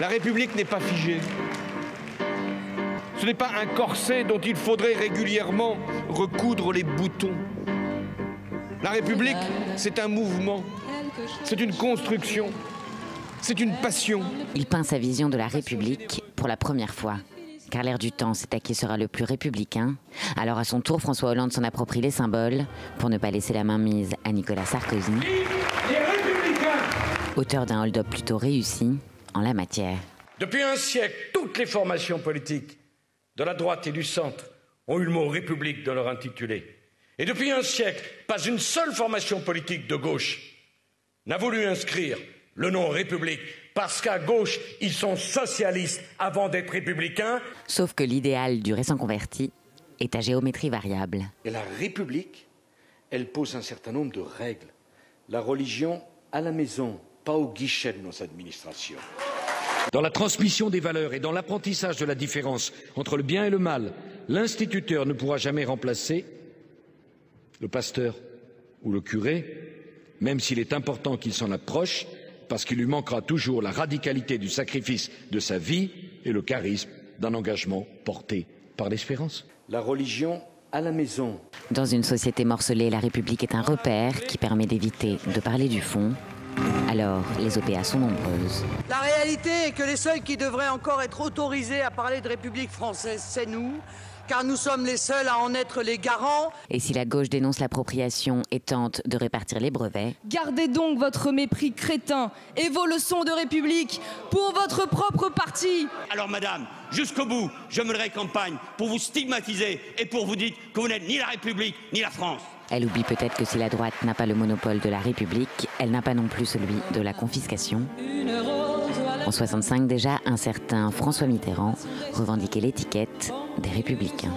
La République n'est pas figée. Ce n'est pas un corset dont il faudrait régulièrement recoudre les boutons. La République, c'est un mouvement, c'est une construction, c'est une passion. Il peint sa vision de la République pour la première fois. Car l'air du temps, c'est à qui sera le plus républicain. Alors à son tour, François Hollande s'en approprie les symboles pour ne pas laisser la main mise à Nicolas Sarkozy, auteur d'un hold-up plutôt réussi en la matière. Depuis un siècle, toutes les formations politiques de la droite et du centre ont eu le mot République dans leur intitulé. Et depuis un siècle, pas une seule formation politique de gauche n'a voulu inscrire le nom République, parce qu'à gauche, ils sont socialistes avant d'être républicains. Sauf que l'idéal du récent converti est à géométrie variable. Et la République, elle pose un certain nombre de règles. La religion à la maison, pas au guichet de nos administrations. Dans la transmission des valeurs et dans l'apprentissage de la différence entre le bien et le mal, l'instituteur ne pourra jamais remplacer le pasteur ou le curé, même s'il est important qu'il s'en approche, parce qu'il lui manquera toujours la radicalité du sacrifice de sa vie et le charisme d'un engagement porté par l'espérance. La religion à la maison. Dans une société morcelée, la République est un repère qui permet d'éviter de parler du fond. Alors, les OPA sont nombreuses. La réalité est que les seuls qui devraient encore être autorisés à parler de République française, c'est nous, car nous sommes les seuls à en être les garants. Et si la gauche dénonce l'appropriation et tente de répartir les brevets, gardez donc votre mépris crétin et vos leçons de République pour votre propre parti. Alors madame, jusqu'au bout, je mènerai campagne pour vous stigmatiser et pour vous dire que vous n'êtes ni la République ni la France. Elle oublie peut-être que si la droite n'a pas le monopole de la République, elle n'a pas non plus celui de la confiscation. En 65 déjà, un certain François Mitterrand revendiquait l'étiquette des Républicains.